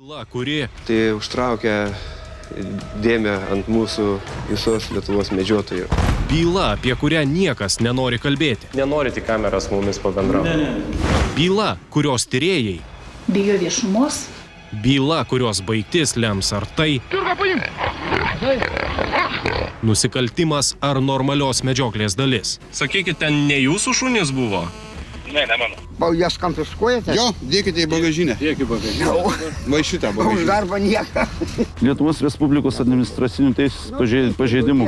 Byla, kuri tai užtraukia dėmę ant mūsų visos Lietuvos medžiotojų. Byla, apie kurią niekas nenori kalbėti. Nenorit į kameras mumis pabendrauti. Byla, kurios tyrėjai. Bijo viešumos. Byla, kurios baigtis lems ar tai nusikaltimas ar normalios medžioklės dalis. Sakykit, ten ne jūsų šunys buvo? Ne mano. Jas konfiskuojate? Jo, dėkite į bagažinę. Dėk į bagažinę. Va šitą Už bagažinę. darbą nieką. Lietuvos Respublikos administracinių teisų pažeidimų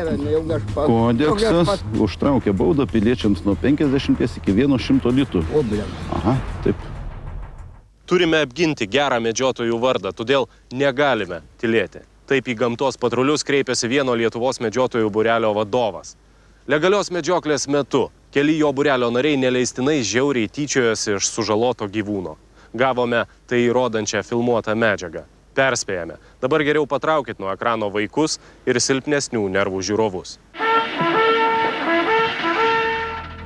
kodeksas užtraukia baudą piliečiams nuo 50 iki 100 litų. Aha, taip. Turime apginti gerą medžiotojų vardą, todėl negalime tylėti. Taip į gamtos patrulius kreipėsi vieno Lietuvos medžiotojų būrelio vadovas. Legalios medžioklės metu keli jo būrelio nariai neleistinai žiauriai tyčiojosi iš sužaloto gyvūno. Gavome tai įrodančią filmuotą medžiagą. Perspėjame. Dabar geriau patraukit nuo ekrano vaikus ir silpnesnių nervų žiūrovus.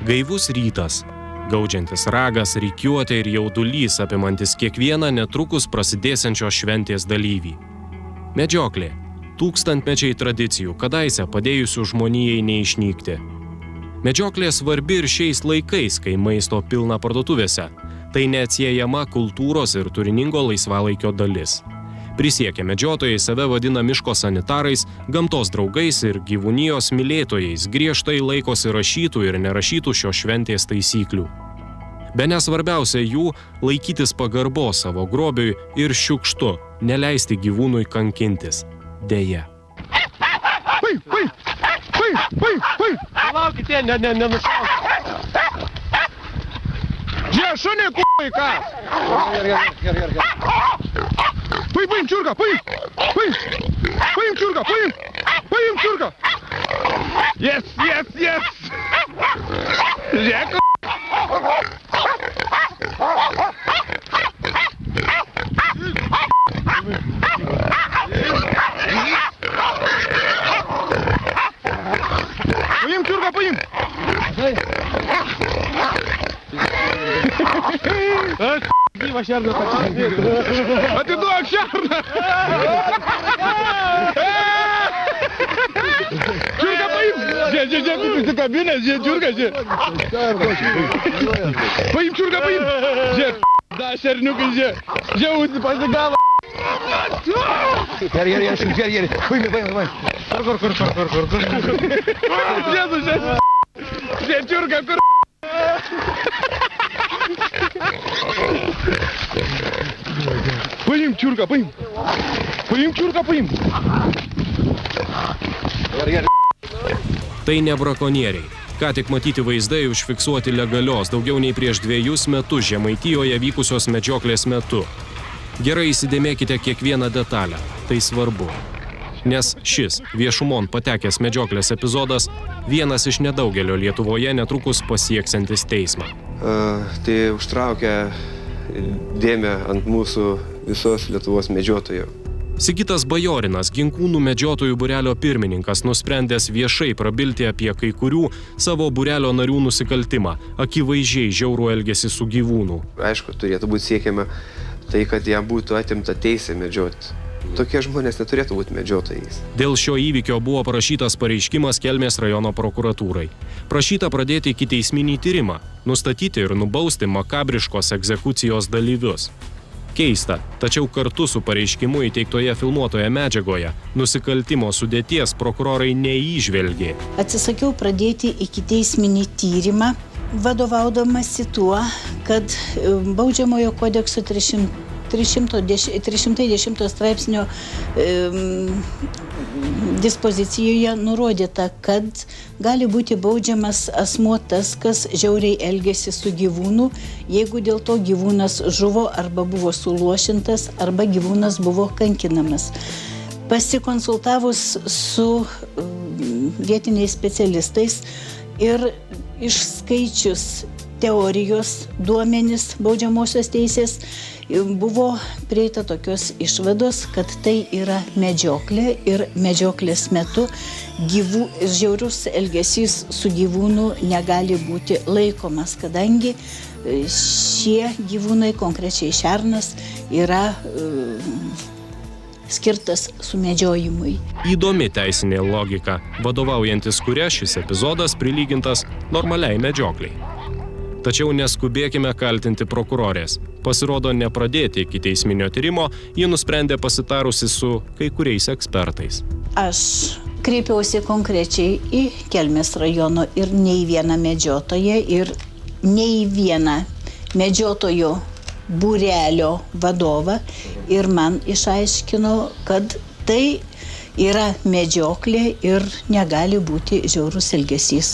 Gaivus rytas. Gaudžiantis ragas, rikiuotė ir jaudulys apimantis kiekvieną netrukus prasidėsiančios šventės dalyvį. Medžioklė. Tūkstantmečiai tradicijų, kadaise padėjusių žmonijai neišnykti. Medžioklė svarbi ir šiais laikais, kai maisto pilna parduotuvėse. Tai neatsiejama kultūros ir turiningo laisvalaikio dalis. Prisiekę medžiotojai save vadina miško sanitarais, gamtos draugais ir gyvūnijos mylėtojais, griežtai laikosi rašytų ir nerašytų šios šventės taisyklių. Bene svarbiausia jų – laikytis pagarbos savo grobiui ir šiukštu, neleisti gyvūnui kankintis. Deja. Laukite, nenušauk. Jie, šunė, k***ai, ką? Gerai. Paim čiurką, paim čiurką. Yes. Žiūrėk. Paim čiurką, paim. Gyva šerną pačią. Atiduok šerną. Čiurką paim. Žiūrėk, kaip įsikabinęs, čiurką. Paim čiurką, paim. Žiūrėk, da šerniukai, žiūrėk, pasigavo. Gerai. Paim. Kur. Žiūrėk, čiurką, kur. Paim čiurką, paim. Tai ne brakonieriai. Ką tik matyti vaizdai užfiksuoti legalios daugiau nei prieš 2 metus Žemaitijoje vykusios medžioklės metu. Gerai įsidėmėkite kiekvieną detalę. Tai svarbu. Nes šis viešumon patekęs medžioklės epizodas vienas iš nedaugelio Lietuvoje netrukus pasieksiantis teismą. Tai užtraukia dėmę ant mūsų visos Lietuvos medžiotojų. Sigitas Bajorinas, Ginkūnų medžiotojų būrelio pirmininkas, nusprendęs viešai prabilti apie kai kurių savo būrelio narių nusikaltimą, akivaizdžiai žiaurų elgesį su gyvūnu. Aišku, turėtų būti siekiama tai, kad jam būtų atimta teisė medžioti. Tokie žmonės neturėtų būti medžiotojais. Dėl šio įvykio buvo parašytas pareiškimas Kelmės rajono prokuratūrai. Prašyta pradėti ikiteisminį tyrimą, nustatyti ir nubausti makabriškos egzekucijos dalyvius. Keista, tačiau kartu su pareiškimu įteiktoje filmuotoje medžiagoje nusikaltimo sudėties prokurorai neįžvelgė. Atsisakiau pradėti ikiteisminį tyrimą, vadovaudamasi tuo, kad Baudžiamojo kodekso 310 straipsnio dispozicijoje nurodyta, kad gali būti baudžiamas asmuo tas, kas žiauriai elgėsi su gyvūnu, jeigu dėl to gyvūnas žuvo arba buvo suluošintas arba gyvūnas buvo kankinamas. Pasikonsultavus su vietiniais specialistais ir išskaičius teorijos duomenis baudžiamosios teisės, buvo prieita tokios išvados, kad tai yra medžioklė ir medžioklės metu žiaurus elgesys su gyvūnu negali būti laikomas, kadangi šie gyvūnai, konkrečiai šernas, yra skirtas sumedžiojimui. Įdomi teisinė logika, vadovaujantis kuria šis epizodas prilygintas normaliai medžiokliai. Tačiau neskubėkime kaltinti prokurorės. Pasirodo, nepradėti ikiteisminio tyrimo, ji nusprendė pasitarusi su kai kuriais ekspertais. Aš kreipiausi konkrečiai į Kelmės rajono ir nei vieną medžiotoją ir nei vieną medžiotojo būrelio vadovą ir man išaiškino, kad tai yra medžioklė ir negali būti žiaurus elgesys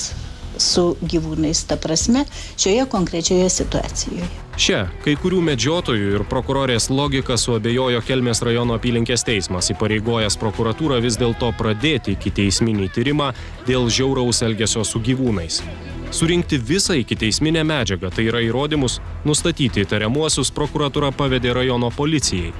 su gyvūnais, ta prasme, šioje konkrečioje situacijoje. Šią kai kurių medžiotojų ir prokurorės logiką suabejojo Kelmės rajono apylinkės teismas, įpareigojęs prokuratūrą vis dėlto pradėti ikiteisminį tyrimą dėl žiauraus elgesio su gyvūnais. Surinkti visą ikiteisminę medžiagą, tai yra įrodymus, nustatyti įtariamuosius prokuratūra pavedė rajono policijai.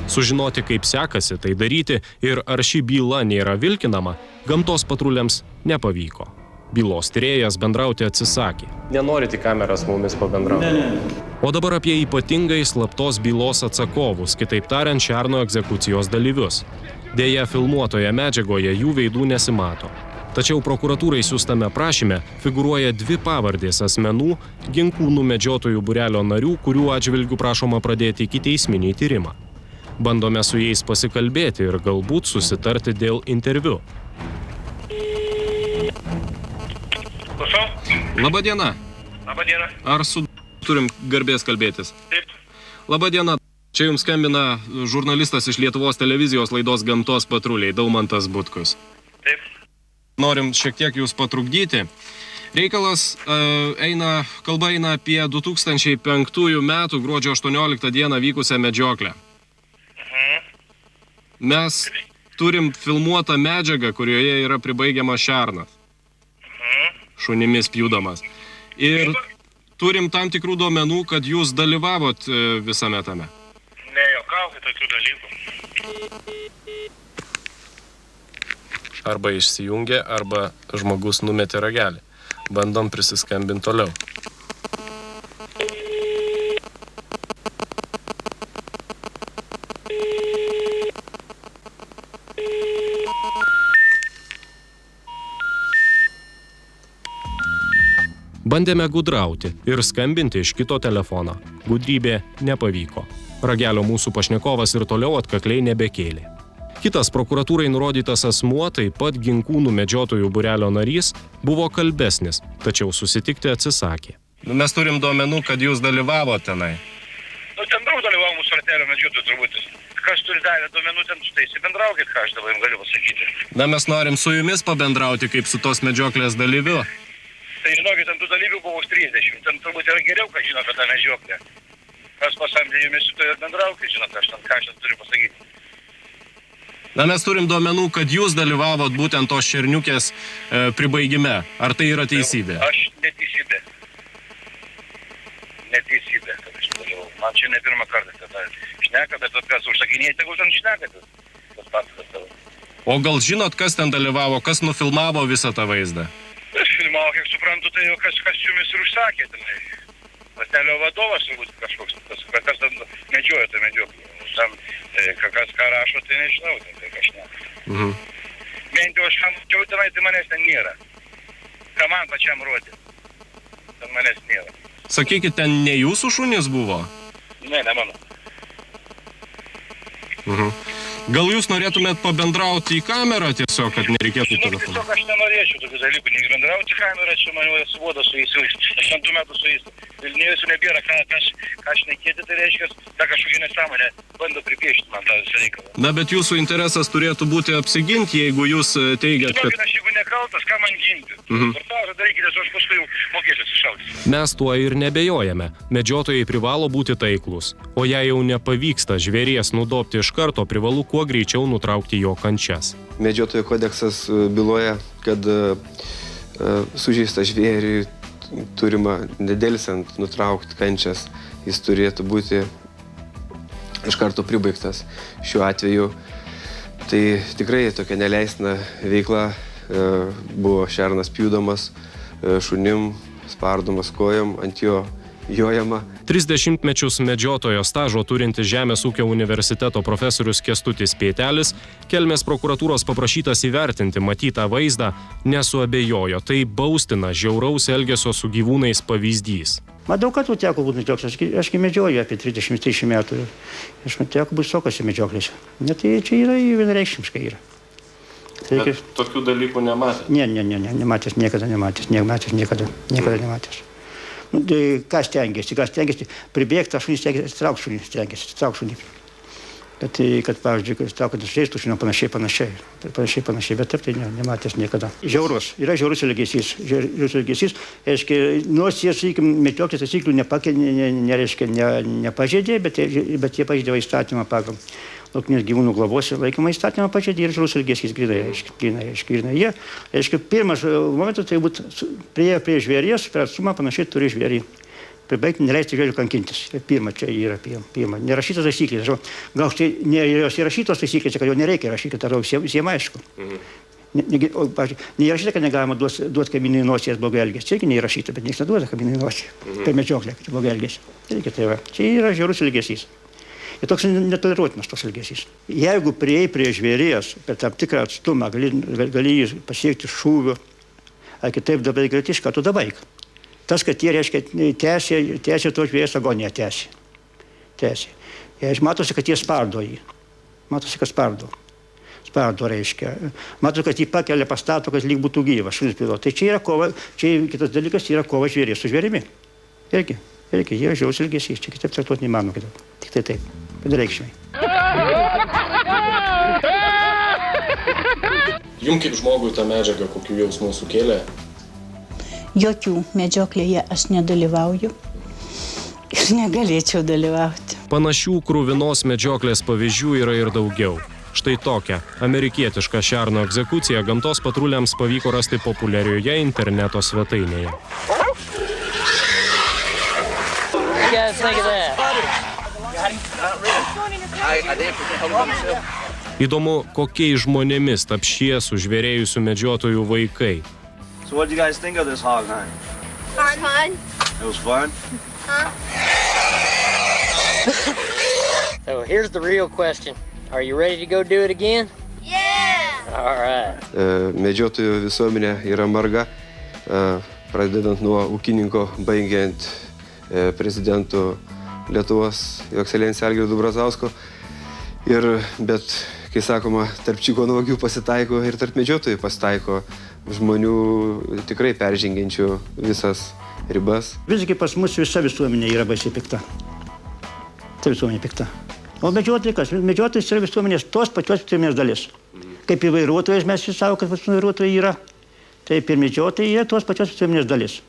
Sužinoti, kaip sekasi tai daryti ir ar ši byla nėra vilkinama, gamtos patruliams nepavyko. Bylos tyrėjas bendrauti atsisakė. Nenorit į kameras mumis pabendrauti? Ne. O dabar apie ypatingai slaptos bylos atsakovus, kitaip tariant, šerno egzekucijos dalyvius. Deja, filmuotoje medžiagoje jų veidų nesimato. Tačiau prokuratūrai siųstame prašyme figūruoja 2 pavardės asmenų, Ginkūnų medžiotojų būrelio narių, kurių atžvilgių prašoma pradėti ikiteisminį tyrimą. Bandome su jais pasikalbėti ir galbūt susitarti dėl interviu. Labadiena. Labadiena. Ar su turim garbės kalbėtis? Taip. Labadiena. Čia jums skambina žurnalistas iš Lietuvos televizijos laidos Gamtos patruliai, Daumantas Butkus. Taip. Norim šiek tiek jūs patrukdyti. Reikalas kalba eina apie 2005 metų gruodžio 18 dieną vykusią medžioklę. Mes turim filmuotą medžiagą, kurioje yra pribaigiamas šernas. Šunimis pjudomas. Ir turim tam tikrų duomenų, kad jūs dalyvavot visame tame. Nejuokaukit tokių dalykų. Arba išsijungė, arba žmogus numetė ragelį. Bandom prisiskambinti toliau. Bandėme gudrauti ir skambinti iš kito telefono. Gudrybė nepavyko. Ragelio mūsų pašnekovas ir toliau atkakliai nebekėlė. Kitas prokuratūrai nurodytas asmuo, taip pat Ginkūnų medžiotojų būrelio narys, buvo kalbesnis, tačiau susitikti atsisakė. Mes turim duomenų, kad jūs dalyvavote tenai. Ten daug dalyvavo mūsų ratelio medžiotojų turbūt. Kas turi davę duomenų, ten su tais bendraukit, ką aš dabar jums galiu pasakyti. Na, mes norim su jumis pabendrauti kaip su tos medžioklės dalyviu. Tai žinokit, ten tų dalyvių buvo 30. Ten turbūt yra geriau, kad žino apie tą medžioklę. Kas pasamdė jumis su to ir bendraukit, žinot, ką aš ten turiu pasakyti. Na, mes turim duomenų, kad jūs dalyvavot būtent tos šerniukės pribaigime. Ar tai yra teisybė? Aš neteisybė. Neteisybė, kad aš dalyvau. Man čia ne pirmą kartą tada šnekat, bet kas užsakinėjai, tegul ten šnekat. Tas pasakas tavo. O gal žinot, kas ten dalyvavo, kas nufilmavo visą tą vaizdą? Aš filmavau, kiek suprantu, tai jau kas jumis ir užsakė. Ratelio vadovas turbūt kažkoks, kas ten medžioja tą medžioklį. Kas ką rašo, tai nežinau, tai kažne. Bent jau aš mačiau tenai, tai manęs ten nėra. Ką man pačiam rodė, ten manęs nėra. Sakykit, ten ne jūsų šunys buvo? Ne mano. Gal jūs norėtumėt pabendrauti į kamerą tiesiog, kad nereikėtų telefoną? Tiesiog aš nenorėčiau tokių dalykų, nei bendrauti į kamerą, čia man jau suvoda su jais, aš 2 metų su jais. Vilniejus nebėra, ką šnekėti, tai reiškia, ta kažkokia nesąmonė, bando pripiešti man tą visą reikalą. Na, bet jūsų interesas turėtų būti apsiginti, jeigu jūs teigiat, kad... Aš jeigu nekaltas, ką man ginti? Portažą darykite, aš paskui jau mokėsiu atsišaudyti. Mes tuo ir nebejojame. Medžiotojai privalo būti taiklūs. O jei jau nepavyksta žvėries nudobti iš karto, privalu kuo greičiau nutraukti jo kančias. Medžiotojų kodeksas byloja, kad sužeistą žvėrį turima nedelsiant nutraukti kančias. Jis turėtų būti iš karto pribaigtas. Šiuo atveju tai tikrai tokia neleistina veikla. Buvo šernas pjudomas, šunim spardomas kojom, ant jo jojama. 30 mečius medžiotojo stažo turintis Žemės ūkio universiteto profesorius Kęstutis Pėtelis, Kelmės prokuratūros paprašytas įvertinti matytą vaizdą, nesuabejojo. Tai baustina žiauraus elgesio su gyvūnais pavyzdys. Man daug kartų teko būti medžioklės, aš medžioju apie 30 metų. Aš man teko būti visokiose medžioklėse. Net tai čia yra vienareikšmiškai yra. Bet tokių dalykų nematė? Ne, nematęs, niekada nematęs. Nu, tai kas stengiasi, pribėgti, aš stengiasi, trauk šunį. Kad pavyzdžiui, kad žaistų šunį, panašiai, bet taip tai nematęs niekada. Yra žiaurus elgesys, reiškia, nors jie, sakykim, medžioklės taisyklių nepažeidė, bet jie pažeidė įstatymą pagal laukinės gyvūnų globos laikymą įstatymą pažeidė ir žiaurus elgesys grynai. Jie, reiškia, pirmas momentas tai būtų prie žvėries, per atstumą panašiai turi žvėrį pribaigti, neleisti žvėrių kankintis. Pirma, čia yra pirma. Nerašytos taisyklės. Gal štai jos įrašytos taisyklės, kad jau nereikia rašyti, tai visiems aišku. Neįrašyta, kad negalima duoti kaimynui nosies blogai elgesį. Čia irgi neįrašyta, bet niekas neduoda kaimynui nosies. Per medžioklę, kad blogai elgesį. Čia yra žiaurus elgesys. Ir toks netoleruotinas toks elgesys. Jeigu prieėjai prie žvėries per tam tikrą atstumą, gali jį pasiekti šūviu, ar kitaip dabar greitai iš karto dabaik. Tas, kad jie, reiškia, tęsė to žvėries agoniją, tęsė. Matosi, kad jie spardo jį. Spardo, reiškia. Matosi, kad jį pakelia, pastato, kad lyg būtų gyvas. Tai čia yra kova, čia kitas dalykas yra kova žvėries su žvėrimi. Irgi, jie žiaurus elgesys, čia kitaip traktuoti neįmanoma. Tik tai taip, vienareikšmiai. Jums kaip žmogui ta medžiaga kokių jausmų sukėlė? Jokių medžioklėje aš nedalyvauju ir negalėčiau dalyvauti. Panašių kruvinos medžioklės pavyzdžių yra ir daugiau. Štai tokią amerikietišką šerno egzekuciją gamtos patruliams pavyko rasti populiarioje interneto svetainėje. Įdomu, kokiais žmonėmis taps šie sužvėrėjusių medžiotojų vaikai. So what did you guys think of this hog hunt? Fun. It was fun? Huh? So here's the real question. Are you ready to go do it again? Yeah! All right. Medžiotojų visuomenė yra marga, pradedant nuo ūkininko, baigiant prezidentų Lietuvos, jo ekscelencija Algirdo Brazausko. Bet, kai sakoma, tarp čigonų vagių pasitaiko ir tarp medžiotojų pasitaiko žmonių tikrai peržengiančių visas ribas. Visgi pas mus visa visuomenė yra baisiai pikta. Tai visuomenė pikta. O medžiotojai kas? Medžiotojas yra visuomenės tos pačios visuomenės dalis. Kaip ir vairuotojas mes visi savo, kad vairuotojai yra, taip ir medžiotojai yra tos pačios visuomenės dalis.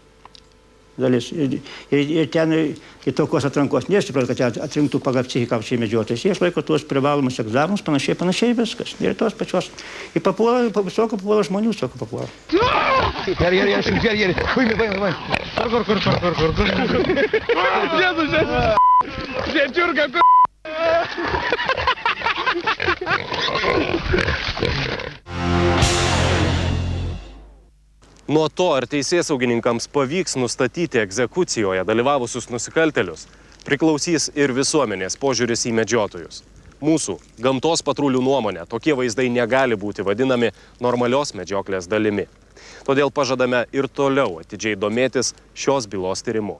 Ir ten į tokios atrankos nesiprata, kad atrinktų pagal psichiką medžiotojais. Jie išlaiko tuos privalomus egzaminus, panašiai viskas. Ir tos pačios. Ir papuola, visokio papuola žmonių, visokio papuola. Gerai. Paimai. Žiūrka, kur. Nuo to, ar teisėsaugininkams pavyks nustatyti egzekucijoje dalyvavusius nusikaltėlius, priklausys ir visuomenės požiūris į medžiotojus. Mūsų gamtos patrulių nuomonė, tokie vaizdai negali būti vadinami normalios medžioklės dalimi. Todėl pažadame ir toliau atidžiai domėtis šios bylos tyrimu.